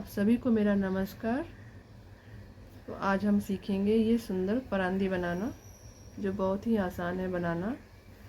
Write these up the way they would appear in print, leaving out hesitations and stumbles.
आप सभी को मेरा नमस्कार। तो आज हम सीखेंगे ये सुंदर परांदी बनाना, जो बहुत ही आसान है बनाना।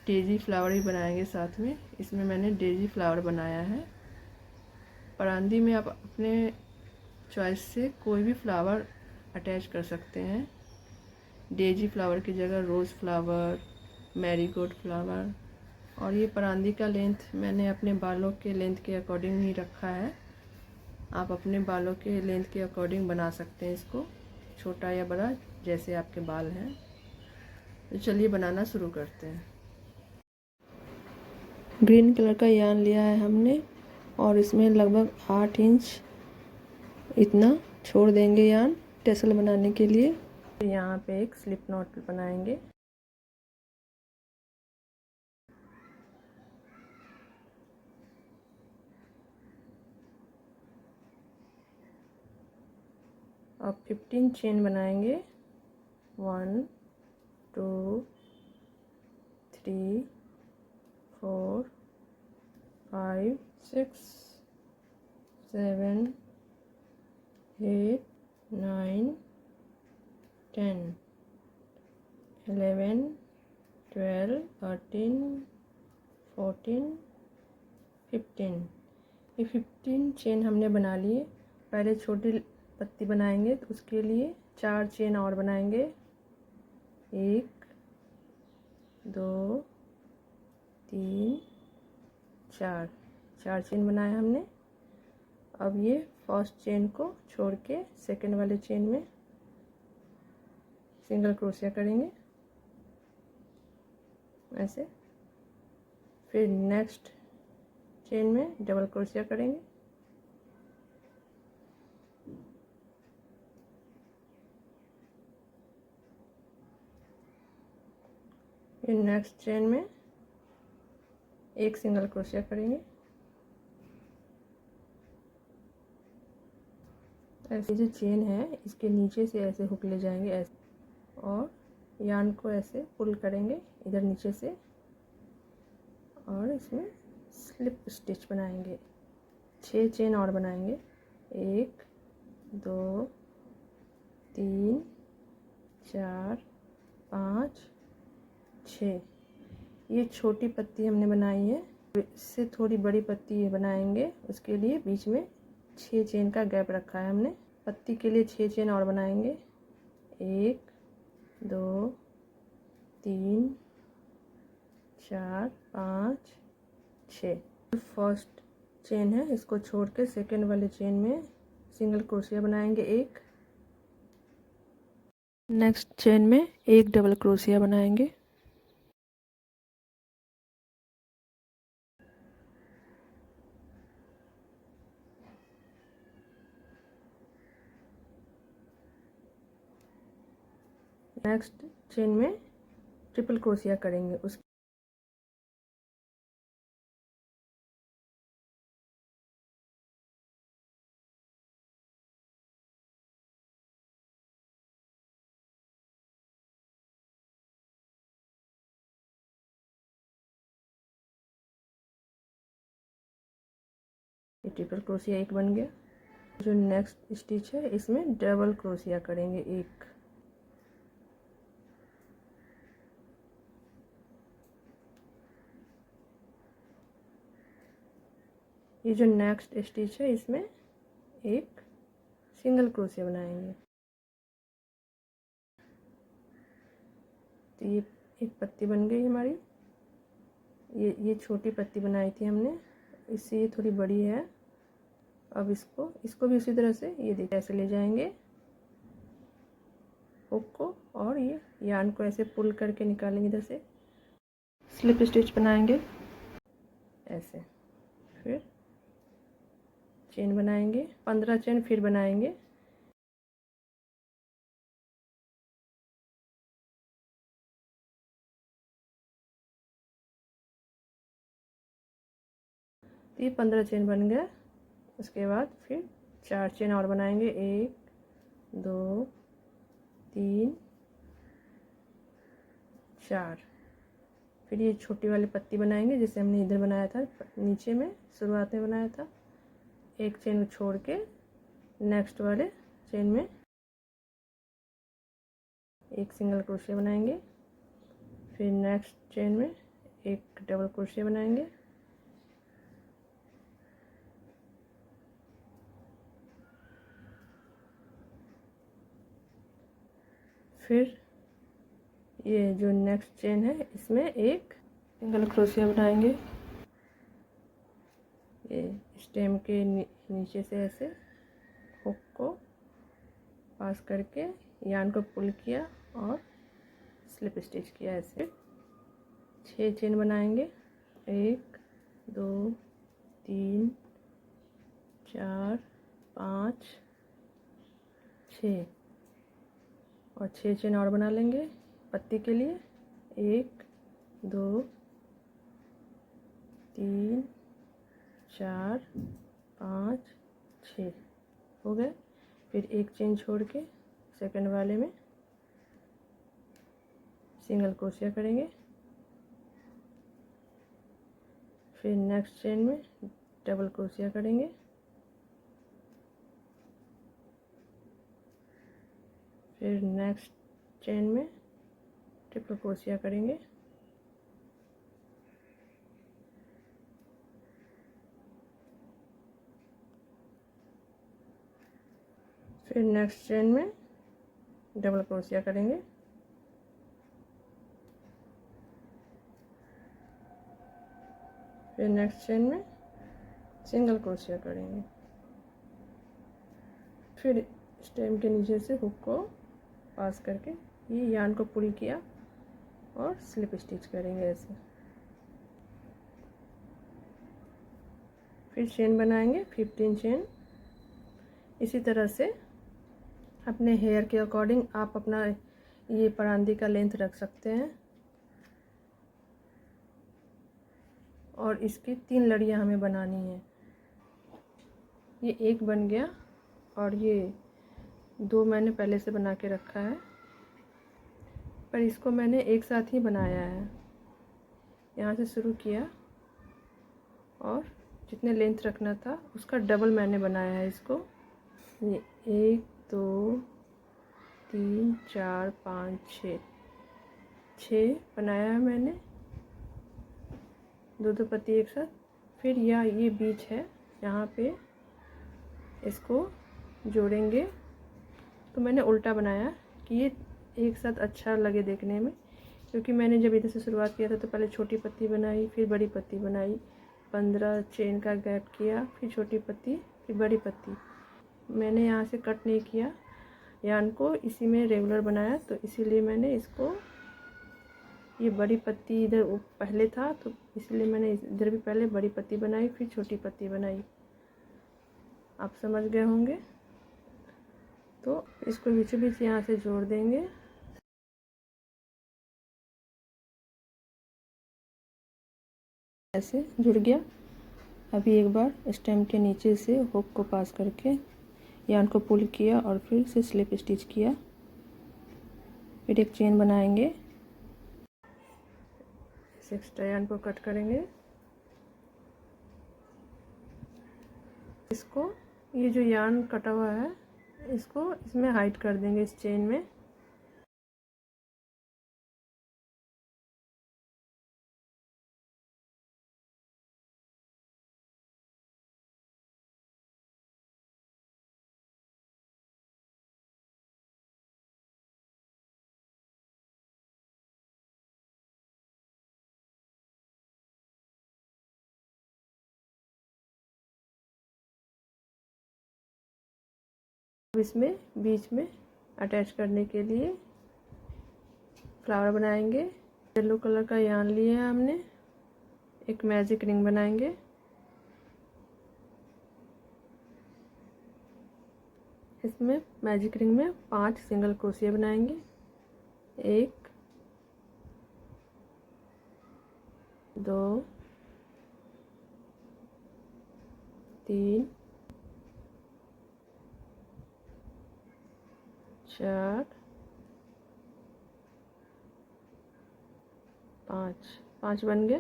डेजी फ्लावर भी बनाएंगे साथ में। इसमें मैंने डेजी फ्लावर बनाया है। परांदी में आप अपने चॉइस से कोई भी फ्लावर अटैच कर सकते हैं। डेजी फ्लावर की जगह रोज़ फ्लावर, मैरीगोल्ड फ्लावर। और ये परांदी का लेंथ मैंने अपने बालों के लेंथ के अकॉर्डिंग ही रखा है। आप अपने बालों के लेंथ के अकॉर्डिंग बना सकते हैं इसको, छोटा या बड़ा जैसे आपके बाल हैं। तो चलिए बनाना शुरू करते हैं। ग्रीन कलर का यार्न लिया है हमने और इसमें लगभग 8 इंच इतना छोड़ देंगे यार्न टेसल बनाने के लिए। यहाँ पे एक स्लिप नॉट बनाएंगे। अब 15 चेन बनाएंगे। 1 2 3 4 5 6 7 8 9 10 11 12 13 14 15। ये 15 चेन हमने बना लिए। पहले छोटी पत्ती बनाएंगे तो उसके लिए 4 चेन और बनाएंगे। 1 2 3 4 चेन बनाए हमने। अब ये फर्स्ट चेन को छोड़ के सेकेंड वाले चेन में सिंगल क्रोशिया करेंगे ऐसे। फिर नेक्स्ट चेन में डबल क्रोशिया करेंगे। फिर नेक्स्ट चेन में एक सिंगल क्रोशिया करेंगे। ऐसे जो चेन है इसके नीचे से ऐसे हुक ले जाएंगे ऐसे, और यार्न को ऐसे पुल करेंगे इधर नीचे से, और इसमें स्लिप स्टिच बनाएंगे। 6 चेन और बनाएंगे। 1 2 3 4 5 6। ये छोटी पत्ती हमने बनाई है। इससे थोड़ी बड़ी पत्ती बनाएंगे, उसके लिए बीच में 6 चेन का गैप रखा है हमने। पत्ती के लिए 6 चेन और बनाएंगे। 1 2 3 4 5 6। फर्स्ट चेन है, इसको छोड़ के सेकेंड वाले चेन में सिंगल क्रोशिया बनाएंगे एक। नेक्स्ट चेन में एक डबल क्रोशिया बनाएंगे। नेक्स्ट चेन में ट्रिपल क्रोशिया करेंगे। उस ट्रिपल क्रोशिया एक बन गया। जो नेक्स्ट स्टिच है इसमें डबल क्रोशिया करेंगे एक। ये जो नेक्स्ट स्टिच है इसमें एक सिंगल क्रोशिया बनाएंगे। तो ये एक पत्ती बन गई हमारी। ये छोटी पत्ती बनाई थी हमने, इससे ये थोड़ी बड़ी है। अब इसको भी उसी तरह से ये देखिए ऐसे ले जाएंगे हुक को, और ये यार्न को ऐसे पुल करके निकालेंगे इधर से। स्लिप स्टिच बनाएंगे ऐसे। फिर चेन बनाएंगे, 15 चेन फिर बनाएंगे। तो ये 15 चेन बन गया। उसके बाद फिर 4 चेन और बनाएंगे। 1 2 3 4। फिर ये छोटी वाली पत्ती बनाएंगे जिसे हमने इधर बनाया था, नीचे में शुरुआत में बनाया था। एक चेन छोड़ के नेक्स्ट वाले चेन में एक सिंगल क्रोशिया बनाएंगे, फिर नेक्स्ट चेन में एक डबल क्रोशिया बनाएंगे, फिर ये जो नेक्स्ट चेन है इसमें एक सिंगल क्रोशिया बनाएंगे, ये स्टेम के नीचे से ऐसे हुक को पास करके यार्न को पुल किया और स्लिप स्टिच किया। ऐसे 6 चेन बनाएंगे, 1 2 3 4 5 6 और 6 चेन और बना लेंगे पत्ती के लिए। 1 2 3 4 5 6 हो गए। फिर एक चेन छोड़ के सेकंड वाले में सिंगल क्रोशिया करेंगे, फिर नेक्स्ट चेन में डबल क्रोशिया करेंगे, फिर नेक्स्ट चेन में ट्रिपल क्रोशिया करेंगे, फिर नेक्स्ट चेन में डबल क्रोशिया करेंगे, फिर नेक्स्ट चेन में सिंगल क्रोशिया करेंगे, फिर स्टेम के नीचे से हुक को पास करके ये यार्न को पुल किया और स्लिप स्टिच करेंगे ऐसे। फिर चेन बनाएंगे 15 चेन। इसी तरह से अपने हेयर के अकॉर्डिंग आप अपना ये परांदी का लेंथ रख सकते हैं। और इसकी 3 लड़ियाँ हमें बनानी है। ये एक बन गया और ये 2 मैंने पहले से बना के रखा है, पर इसको मैंने एक साथ ही बनाया है। यहाँ से शुरू किया और जितने लेंथ रखना था उसका डबल मैंने बनाया है इसको। ये 1 2 3 4 5 6 बनाया है मैंने, 2 पत्ती एक साथ। फिर ये बीच है, यहाँ पे इसको जोड़ेंगे। तो मैंने उल्टा बनाया कि ये एक साथ अच्छा लगे देखने में, क्योंकि मैंने जब इधर से शुरुआत किया था तो पहले छोटी पत्ती बनाई, फिर बड़ी पत्ती बनाई, 15 चेन का गैप किया, फिर छोटी पत्ती, फिर बड़ी पत्ती। मैंने यहाँ से कट नहीं किया यार्न को, इसी में रेगुलर बनाया, तो इसीलिए मैंने इसको ये बड़ी पत्ती इधर पहले था तो इसलिए मैंने इधर भी पहले बड़ी पत्ती बनाई, फिर छोटी पत्ती बनाई। आप समझ गए होंगे। तो इसको बीचों बीच यहाँ से जोड़ देंगे। ऐसे जुड़ गया। अभी एक बार स्टेम के नीचे से हुक को पास करके यार्न को पुल किया और फिर से स्लिप स्टिच किया। फिर एक चेन बनाएंगे, इस एक्स्ट्रा यार्न को कट करेंगे। इसको ये जो यार्न कटा हुआ है इसको इसमें हाइड कर देंगे इस चेन में। अब इसमें बीच में अटैच करने के लिए फ्लावर बनाएंगे। येलो कलर का यार्न लिया है हमने, एक मैजिक रिंग बनाएंगे। इसमें मैजिक रिंग में 5 सिंगल क्रोशिया बनाएंगे। 1 2 3 4 5 बन गए।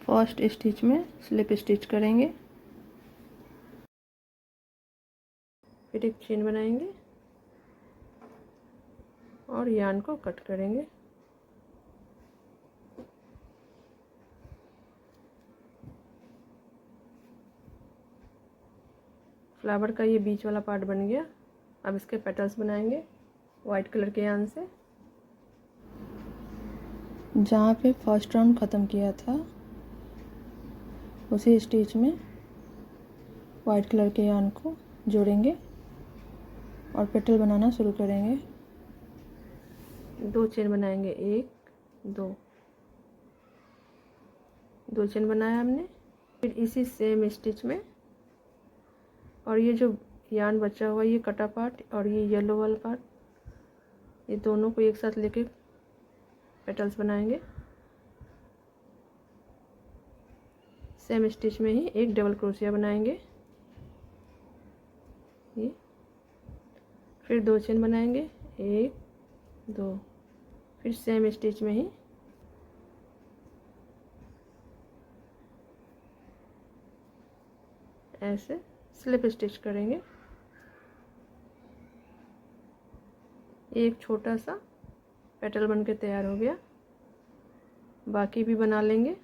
फर्स्ट स्टिच में स्लिप स्टिच करेंगे। फिर एक चेन बनाएंगे और यार्न को कट करेंगे। फ्लावर का ये बीच वाला पार्ट बन गया। अब इसके पेटल्स बनाएंगे वाइट कलर के यार्न से। जहाँ पे फर्स्ट राउंड ख़त्म किया था उसी स्टिच में वाइट कलर के यार्न को जोड़ेंगे और पेटल बनाना शुरू करेंगे। 2 चेन बनाएंगे, 1 2 2 चेन बनाया हमने। फिर इसी सेम स्टिच में और ये जो यार्न बचा हुआ ये कटा पार्ट और ये येलो वाला पार्ट, ये दोनों को एक साथ लेके पेटल्स बनाएंगे। सेम स्टिच में ही एक डबल क्रोशिया बनाएंगे ये। फिर 2 चेन बनाएंगे, 1 2। फिर सेम स्टिच में ही ऐसे स्लिप स्टिच करेंगे। एक छोटा सा पेटल बन के तैयार हो गया। बाकी भी बना लेंगे।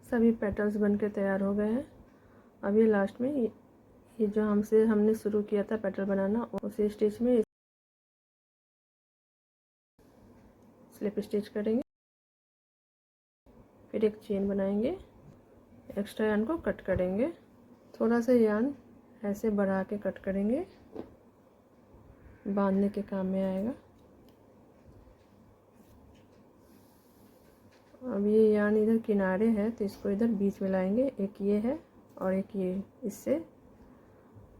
सभी पेटल्स बन के तैयार हो गए हैं। अब ये लास्ट में ये जो हमने शुरू किया था पेटल बनाना, उसी स्टिच में स्लिप स्टिच करेंगे। फिर एक चेन बनाएंगे, एक्स्ट्रा यार्न को कट करेंगे। थोड़ा सा यार्न ऐसे बढ़ा के कट करेंगे, बांधने के काम में आएगा। अब ये यार्न इधर किनारे है तो इसको इधर बीच में लाएंगे। एक ये है और एक ये, इससे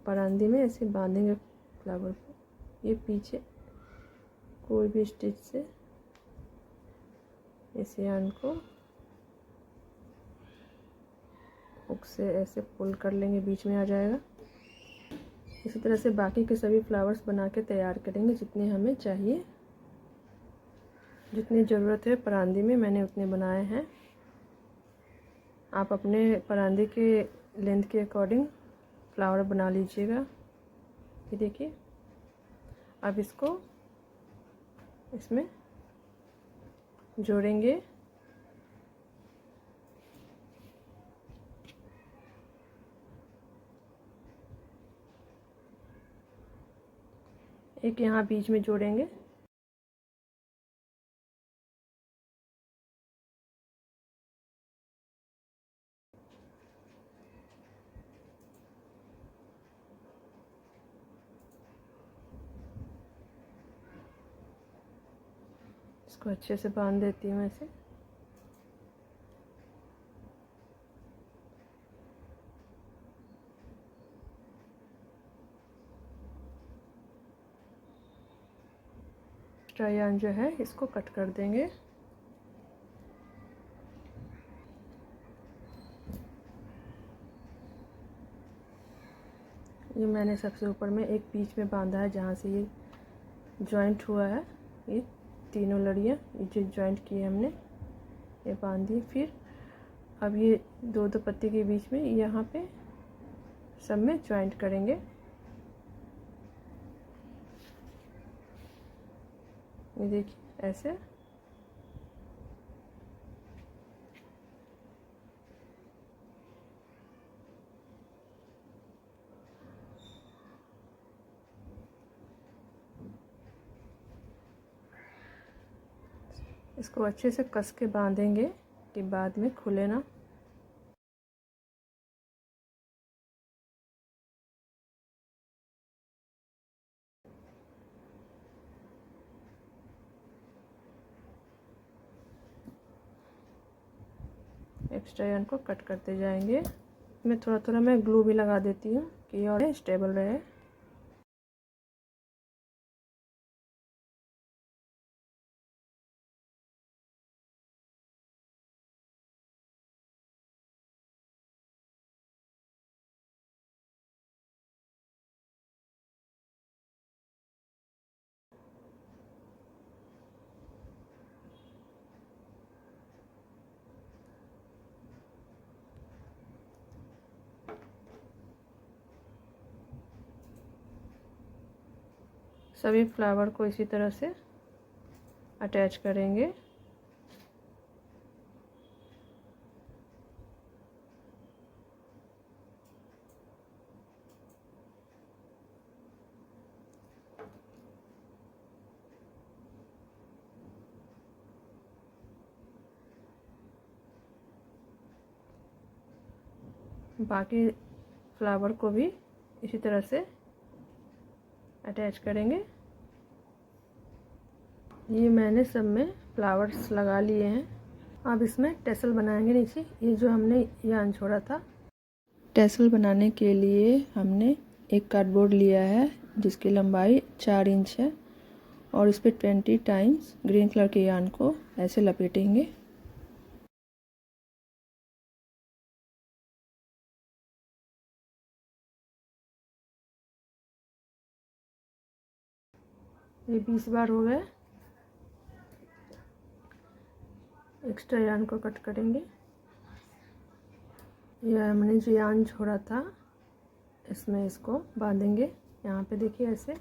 परांदी में ऐसे बांधेंगे फ्लावर को। ये पीछे कोई भी स्टिच से इस यार्न को हुक से ऐसे पुल कर लेंगे, बीच में आ जाएगा। इसी तरह से बाकी के सभी फ्लावर्स बना के तैयार करेंगे जितने हमें चाहिए। जितनी ज़रूरत है परांदी में मैंने उतने बनाए हैं। आप अपने परांदी के लेंथ के अकॉर्डिंग फ्लावर बना लीजिएगा। ये देखिए। अब इसको इसमें जोड़ेंगे। एक यहाँ बीच में जोड़ेंगे। इसको अच्छे से बांध देती हूँ ऐसे। एक्स्ट्रा यार्न जो है इसको कट कर देंगे। ये मैंने सबसे ऊपर में एक बीच में बांधा है जहाँ से ये जॉइंट हुआ है। ये तीनों लड़ियाँ ये जो जॉइंट किए हमने ये बांध दी। फिर अब ये दो पत्ती के बीच में यहाँ पे सब में जॉइंट करेंगे। ये देखिए ऐसे। इसको अच्छे से कस के बांधेंगे कि बाद में खुले ना। एक्स्ट्रा यार्न को कट करते जाएंगे। मैं थोड़ा थोड़ा मैं ग्लू भी लगा देती हूँ कि और स्टेबल रहे। सभी फ्लावर को इसी तरह से अटैच करेंगे। बाकी फ्लावर को भी इसी तरह से अटैच करेंगे। ये मैंने सब में फ्लावर्स लगा लिए हैं। अब इसमें टेसल बनाएंगे नीचे। ये जो हमने यार्न छोड़ा था, टेसल बनाने के लिए हमने एक कार्डबोर्ड लिया है जिसकी लंबाई 4 इंच है और इस पर 20 टाइम्स ग्रीन कलर के यार्न को ऐसे लपेटेंगे। ये 20 बार हो गए। एक्स्ट्रा यार्न को कट करेंगे। यह हमने जो यार्न छोड़ा था इसमें इसको बांधेंगे। यहाँ पे देखिए ऐसे।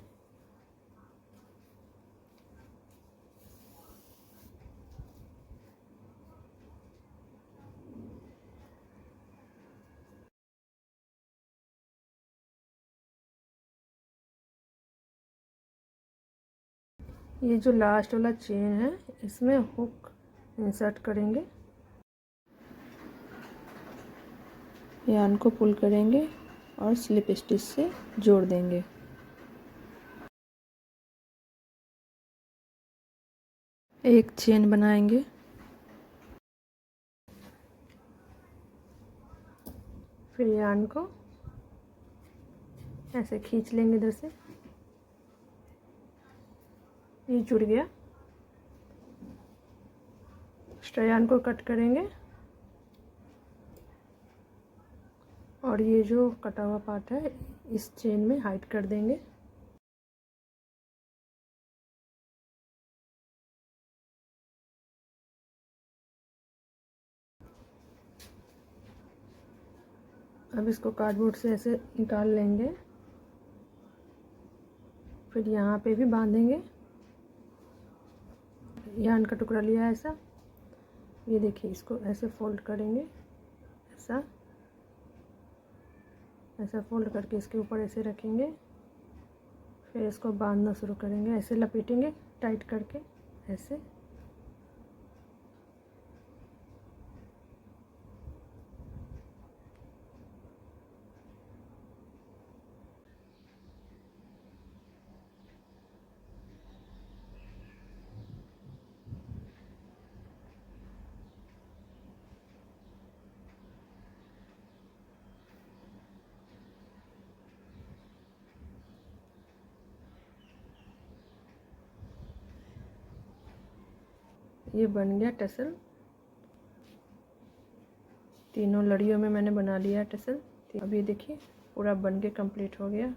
ये जो लास्ट वाला चेन है इसमें हुक इंसर्ट करेंगे। यार्न को पुल करेंगे और स्लिप स्टिच से जोड़ देंगे। एक चेन बनाएंगे। फिर यार्न को ऐसे खींच लेंगे इधर से। ये जुड़ गया। एक्स्ट्रा यार्न को कट करेंगे और ये जो कटा हुआ पार्ट है इस चेन में हाइड कर देंगे। अब इसको कार्डबोर्ड से ऐसे निकाल लेंगे। फिर यहाँ पे भी बांधेंगे। यार्न का टुकड़ा लिया है ऐसा। ये देखिए, इसको ऐसे फोल्ड करेंगे। ऐसा ऐसा फोल्ड करके इसके ऊपर ऐसे रखेंगे। फिर इसको बांधना शुरू करेंगे। ऐसे लपेटेंगे टाइट करके ऐसे। ये बन गया टसल। तीनों लड़ियों में मैंने बना लिया टसल। अब ये देखिए पूरा बन के कंप्लीट हो गया।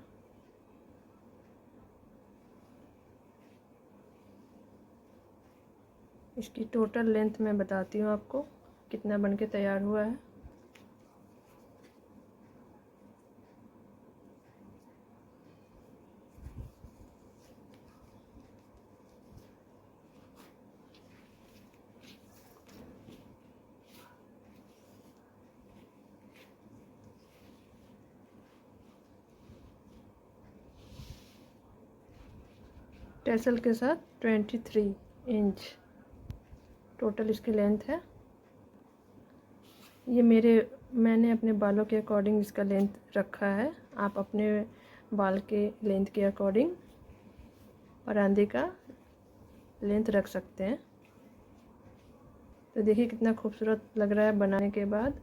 इसकी टोटल लेंथ मैं बताती हूँ आपको कितना बन के तैयार हुआ है। टेसल के साथ 23 इंच टोटल इसकी लेंथ है। ये मैंने अपने बालों के अकॉर्डिंग इसका लेंथ रखा है। आप अपने बाल के लेंथ के अकॉर्डिंग परांदे का लेंथ रख सकते हैं। तो देखिए कितना खूबसूरत लग रहा है बनाने के बाद।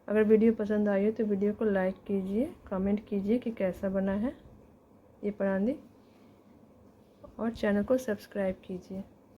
अगर वीडियो पसंद आई हो तो वीडियो को लाइक कीजिए, कमेंट कीजिए कि कैसा बना है ये परांदी, और चैनल को सब्सक्राइब कीजिए।